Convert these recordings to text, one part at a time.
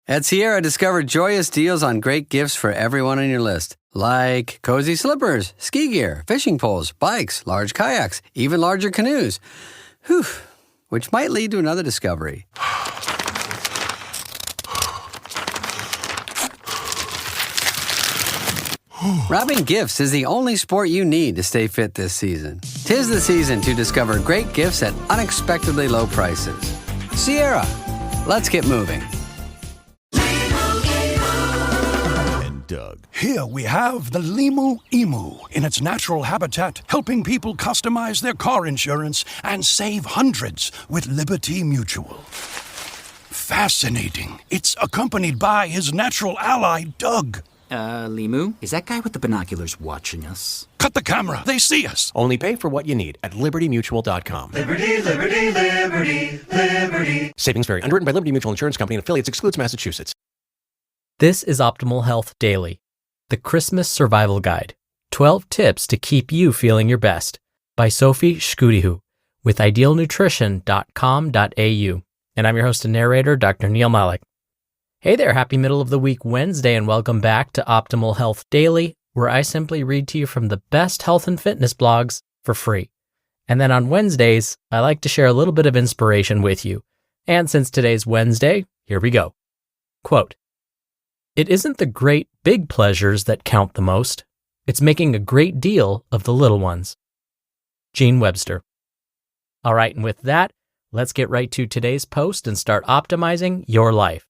At Sierra, discover joyous deals on great gifts for everyone on your list. Like cozy slippers, ski gear, fishing poles, bikes, large kayaks, even larger canoes. Whew, which might lead to another discovery. Wrapping gifts is the only sport you need to stay fit this season. 'Tis the season to discover great gifts at unexpectedly low prices. Sierra, let's get moving. And Doug. Here we have the Limu Emu in its natural habitat, helping people customize their car insurance and save hundreds with Liberty Mutual. Fascinating. It's accompanied by his natural ally, Doug. Limu, is that guy with the binoculars watching us? Cut the camera. They see us. Only pay for what you need at libertymutual.com. Liberty, liberty, liberty, liberty. Savings vary. Underwritten by Liberty Mutual Insurance Company and affiliates. Excludes Massachusetts. This is Optimal Health Daily, the Christmas Survival Guide. 12 tips to keep you feeling your best by Sophie Szczudlo with idealnutrition.com.au. And I'm your host and narrator, Dr. Neil Malik. Hey there, happy middle of the week Wednesday, and welcome back to Optimal Health Daily, where I simply read to you from the best health and fitness blogs for free. And then on Wednesdays, I like to share a little bit of inspiration with you. And since today's Wednesday, here we go. Quote, "It isn't the great big pleasures that count the most. It's making a great deal of the little ones." Gene Webster. All right, and with that, let's get right to today's post and start optimizing your life.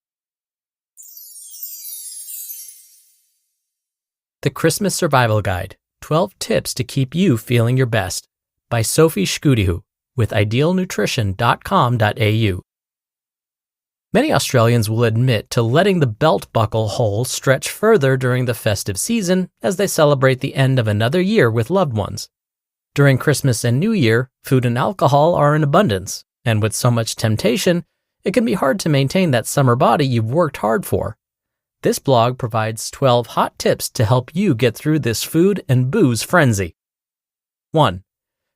The Christmas Survival Guide, 12 Tips to Keep You Feeling Your Best by Sophie Szczudlo with idealnutrition.com.au. Many Australians will admit to letting the belt buckle hole stretch further during the festive season as they celebrate the end of another year with loved ones. During Christmas and New Year, food and alcohol are in abundance, and with so much temptation, it can be hard to maintain that summer body you've worked hard for. This blog provides 12 hot tips to help you get through this food and booze frenzy. 1.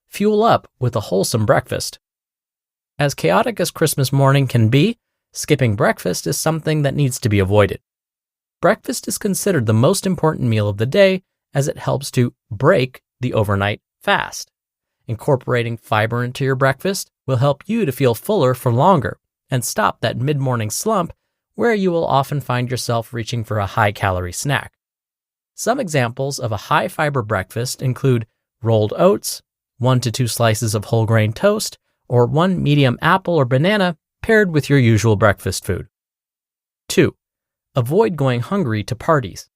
Fuel up with a wholesome breakfast. As chaotic as Christmas morning can be, skipping breakfast is something that needs to be avoided. Breakfast is considered the most important meal of the day as it helps to break the overnight fast. Incorporating fiber into your breakfast will help you to feel fuller for longer and stop that mid-morning slump where you will often find yourself reaching for a high-calorie snack. Some examples of a high-fiber breakfast include rolled oats, 1 to 2 slices of whole grain toast, or 1 medium apple or banana paired with your usual breakfast food. 2. Avoid going hungry to parties.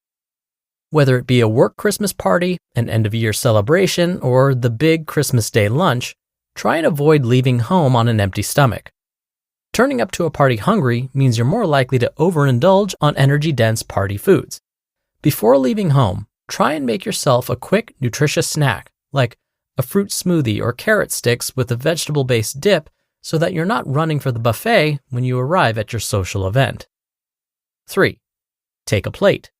Whether it be a work Christmas party, an end-of-year celebration, or the big Christmas Day lunch, try and avoid leaving home on an empty stomach. Turning up to a party hungry means you're more likely to overindulge on energy-dense party foods. Before leaving home, try and make yourself a quick, nutritious snack, like a fruit smoothie or carrot sticks with a vegetable-based dip so that you're not running for the buffet when you arrive at your social event. 3. Take a plate.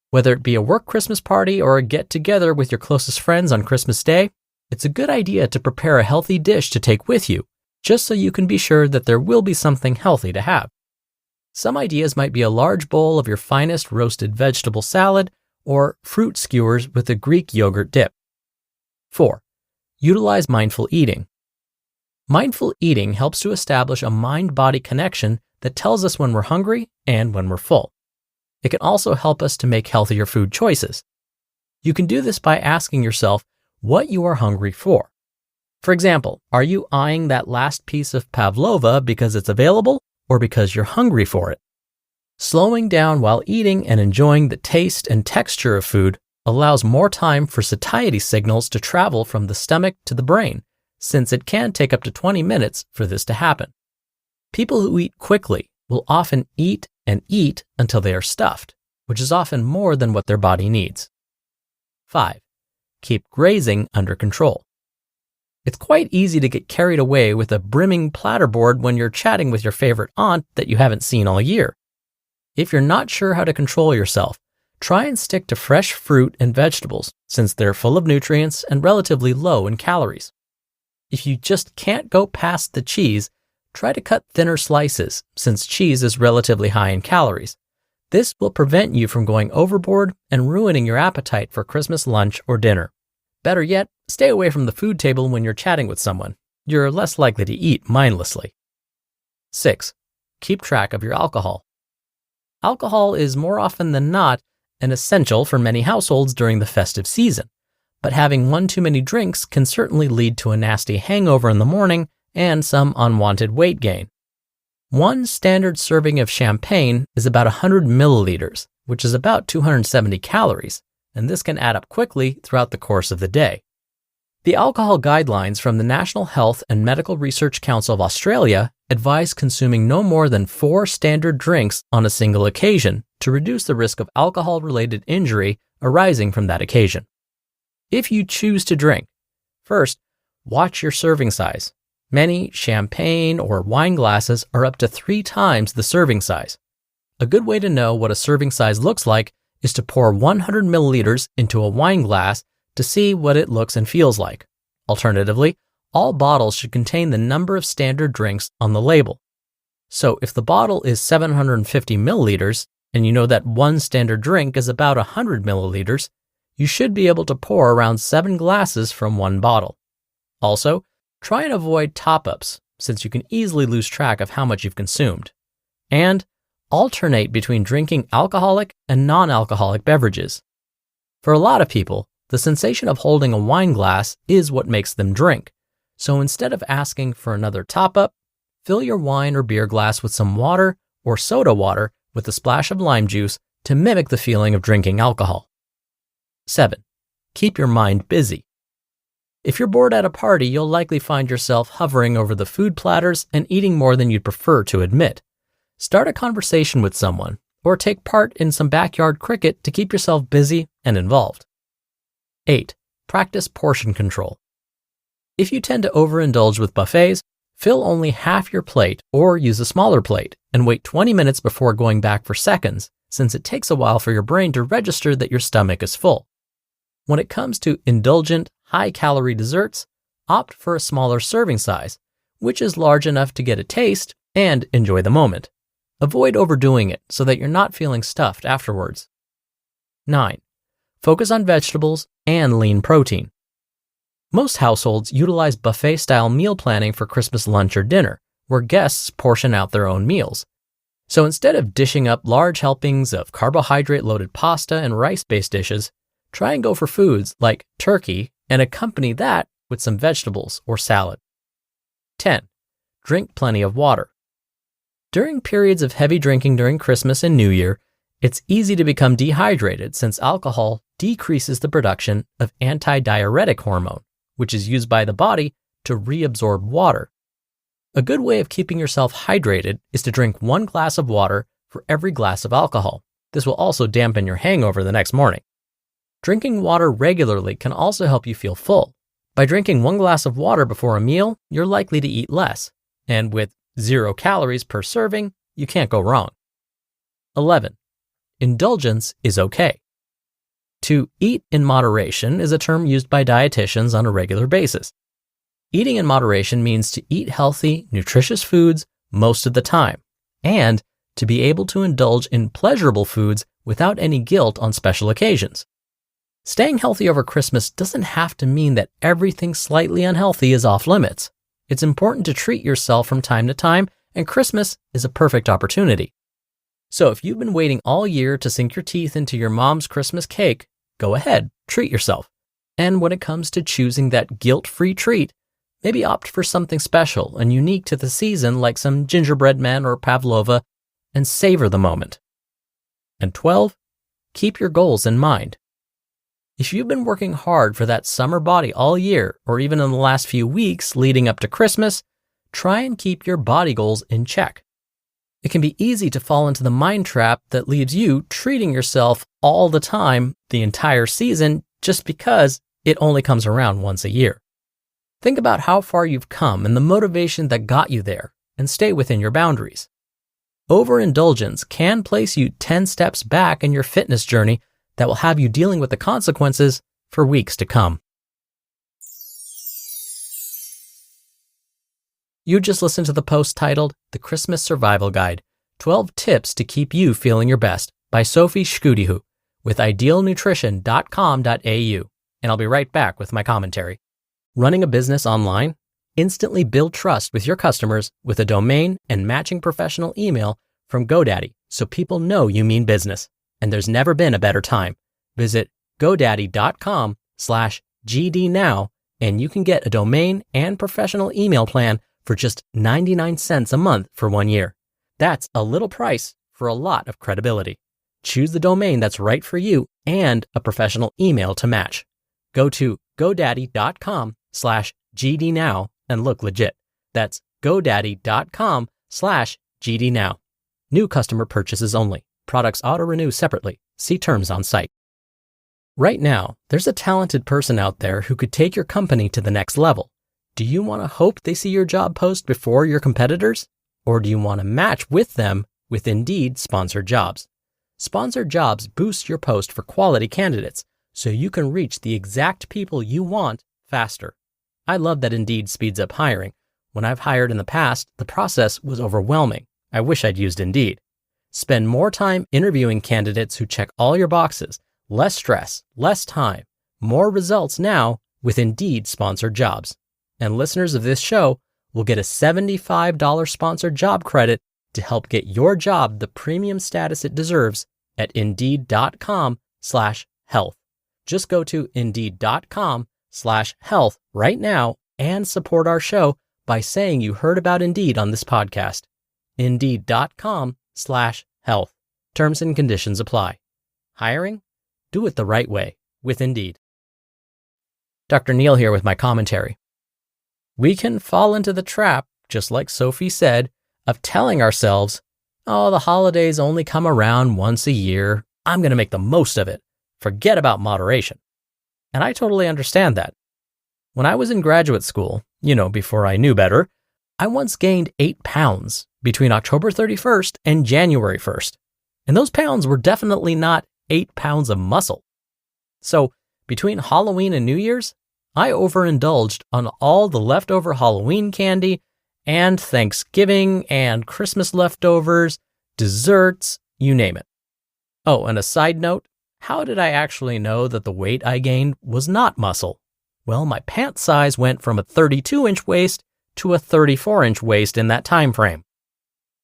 Whether it be a work Christmas party or a get-together with your closest friends on Christmas Day, it's a good idea to prepare a healthy dish to take with you, just so you can be sure that there will be something healthy to have. Some ideas might be a large bowl of your finest roasted vegetable salad or fruit skewers with a Greek yogurt dip. 4. Utilize mindful eating. Mindful eating helps to establish a mind-body connection that tells us when we're hungry and when we're full. It can also help us to make healthier food choices. You can do this by asking yourself what you are hungry for. For example, are you eyeing that last piece of pavlova because it's available or because you're hungry for it? Slowing down while eating and enjoying the taste and texture of food allows more time for satiety signals to travel from the stomach to the brain, since it can take up to 20 minutes for this to happen. People who eat quickly will often eat and eat until they are stuffed, which is often more than what their body needs. 5. Keep grazing under control. It's quite easy to get carried away with a brimming platterboard when you're chatting with your favorite aunt that you haven't seen all year. If you're not sure how to control yourself, try and stick to fresh fruit and vegetables since they're full of nutrients and relatively low in calories. If you just can't go past the cheese, try to cut thinner slices since cheese is relatively high in calories. This will prevent you from going overboard and ruining your appetite for Christmas lunch or dinner. Better yet, stay away from the food table when you're chatting with someone. You're less likely to eat mindlessly. 6. Keep track of your alcohol. Alcohol is more often than not an essential for many households during the festive season, but having one too many drinks can certainly lead to a nasty hangover in the morning and some unwanted weight gain. One standard serving of champagne is about 100 milliliters, which is about 270 calories, and this can add up quickly throughout the course of the day. The alcohol guidelines from the National Health and Medical Research Council of Australia advise consuming no more than 4 standard drinks on a single occasion to reduce the risk of alcohol-related injury arising from that occasion. If you choose to drink, first, watch your serving size. Many champagne or wine glasses are up to 3 times the serving size. A good way to know what a serving size looks like is to pour 100 milliliters into a wine glass to see what it looks and feels like. Alternatively, all bottles should contain the number of standard drinks on the label. So if the bottle is 750 milliliters and you know that one standard drink is about 100 milliliters, you should be able to pour around 7 glasses from one bottle. Also, try and avoid top-ups since you can easily lose track of how much you've consumed. And alternate between drinking alcoholic and non-alcoholic beverages. For a lot of people, the sensation of holding a wine glass is what makes them drink. So instead of asking for another top-up, fill your wine or beer glass with some water or soda water with a splash of lime juice to mimic the feeling of drinking alcohol. 7. Keep your mind busy. If you're bored at a party, you'll likely find yourself hovering over the food platters and eating more than you'd prefer to admit. Start a conversation with someone, or take part in some backyard cricket to keep yourself busy and involved. 8. Practice portion control. If you tend to overindulge with buffets, fill only half your plate or use a smaller plate and wait 20 minutes before going back for seconds, since it takes a while for your brain to register that your stomach is full. When it comes to indulgent, high-calorie desserts, opt for a smaller serving size, which is large enough to get a taste and enjoy the moment. Avoid overdoing it so that you're not feeling stuffed afterwards. 9. Focus on vegetables and lean protein. Most households utilize buffet-style meal planning for Christmas lunch or dinner, where guests portion out their own meals. So instead of dishing up large helpings of carbohydrate-loaded pasta and rice-based dishes, try and go for foods like turkey and accompany that with some vegetables or salad. 10. Drink plenty of water. During periods of heavy drinking during Christmas and New Year, it's easy to become dehydrated since alcohol decreases the production of antidiuretic hormone, which is used by the body to reabsorb water. A good way of keeping yourself hydrated is to drink 1 glass of water for every glass of alcohol. This will also dampen your hangover the next morning. Drinking water regularly can also help you feel full. By drinking 1 glass of water before a meal, you're likely to eat less. And with 0 calories per serving, you can't go wrong. 11. Indulgence is okay. To eat in moderation is a term used by dietitians on a regular basis. Eating in moderation means to eat healthy, nutritious foods most of the time, and to be able to indulge in pleasurable foods without any guilt on special occasions. Staying healthy over Christmas doesn't have to mean that everything slightly unhealthy is off limits. It's important to treat yourself from time to time, and Christmas is a perfect opportunity. So if you've been waiting all year to sink your teeth into your mom's Christmas cake, go ahead, treat yourself. And when it comes to choosing that guilt-free treat, maybe opt for something special and unique to the season like some gingerbread men or pavlova, and savor the moment. And 12, keep your goals in mind. If you've been working hard for that summer body all year, or even in the last few weeks leading up to Christmas, try and keep your body goals in check. It can be easy to fall into the mind trap that leaves you treating yourself all the time, the entire season, just because it only comes around once a year. Think about how far you've come and the motivation that got you there, and stay within your boundaries. Overindulgence can place you 10 steps back in your fitness journey that will have you dealing with the consequences for weeks to come. You just listened to the post titled The Christmas Survival Guide, 12 Tips to Keep You Feeling Your Best by Sophie Szczudlo with idealnutrition.com.au. And I'll be right back with my commentary. Running a business online? Instantly build trust with your customers with a domain and matching professional email from GoDaddy so people know you mean business. And there's never been a better time. Visit godaddy.com/GD now and you can get a domain and professional email plan for just 99 cents a month for 1 year. That's a little price for a lot of credibility. Choose the domain that's right for you and a professional email to match. Go to godaddy.com/GD now and look legit. That's godaddy.com/GD now. New customer purchases only. Products auto-renew separately. See terms on site. Right now, there's a talented person out there who could take your company to the next level. Do you want to hope they see your job post before your competitors? Or do you want to match with them with Indeed sponsored jobs? Sponsored jobs boost your post for quality candidates so you can reach the exact people you want faster. I love that Indeed speeds up hiring. When I've hired in the past, the process was overwhelming. I wish I'd used Indeed. Spend more time interviewing candidates who check all your boxes. Less stress, less time, more results now with Indeed sponsored jobs. And listeners of this show will get a $75 sponsored job credit to help get your job the premium status it deserves at Indeed.com/health. Just go to Indeed.com/health right now and support our show by saying you heard about Indeed on this podcast. Indeed.com/health. Terms and conditions apply. Hiring? Do it the right way with Indeed. Dr. Neal here with my commentary. We can fall into the trap, just like Sophie said, of telling ourselves, oh, the holidays only come around once a year. I'm going to make the most of it. Forget about moderation. And I totally understand that. When I was in graduate school, before I knew better, I once gained 8 pounds between October 31st and January 1st. And those pounds were definitely not 8 pounds of muscle. So between Halloween and New Year's, I overindulged on all the leftover Halloween candy and Thanksgiving and Christmas leftovers, desserts, you name it. Oh, and a side note, how did I actually know that the weight I gained was not muscle? Well, my pant size went from a 32-inch waist to a 34-inch waist in that time frame.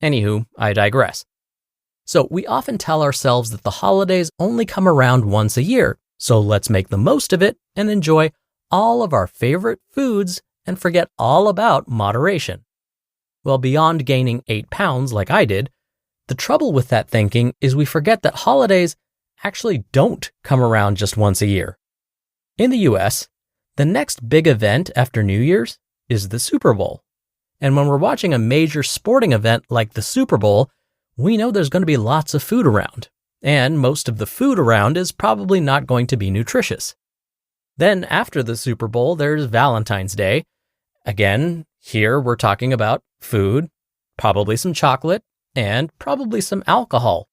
Anywho, I digress. So we often tell ourselves that the holidays only come around once a year, so let's make the most of it and enjoy all of our favorite foods and forget all about moderation. Well, beyond gaining 8 pounds like I did, the trouble with that thinking is we forget that holidays actually don't come around just once a year. In the US, the next big event after New Year's is the Super Bowl. And when we're watching a major sporting event like the Super Bowl, we know there's going to be lots of food around, and most of the food around is probably not going to be nutritious. Then after the Super Bowl, there's Valentine's Day. Again, here we're talking about food, probably some chocolate, and probably some alcohol.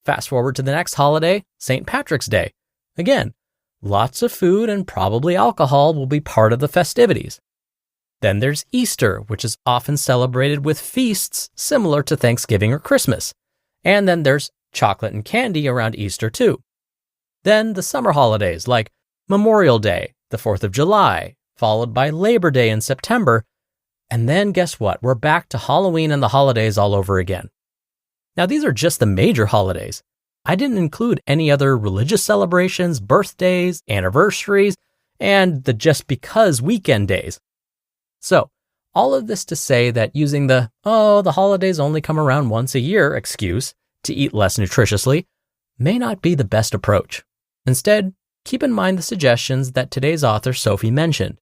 Fast forward to the next holiday, St. Patrick's Day. Again, lots of food and probably alcohol will be part of the festivities. Then there's Easter, which is often celebrated with feasts similar to Thanksgiving or Christmas. And then there's chocolate and candy around Easter too. Then the summer holidays like Memorial Day, the 4th of July, followed by Labor Day in September. And then guess what? We're back to Halloween and the holidays all over again. Now these are just the major holidays. I didn't include any other religious celebrations, birthdays, anniversaries, and the just because weekend days. So, all of this to say that using the holidays only come around once a year excuse to eat less nutritiously may not be the best approach. Instead, keep in mind the suggestions that today's author Sophie mentioned.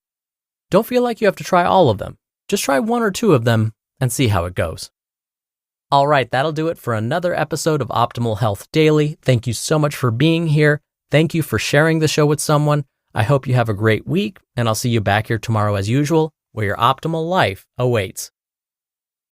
Don't feel like you have to try all of them. Just try 1 or 2 of them and see how it goes. All right, that'll do it for another episode of Optimal Health Daily. Thank you so much for being here. Thank you for sharing the show with someone. I hope you have a great week, and I'll see you back here tomorrow as usual, where your optimal life awaits.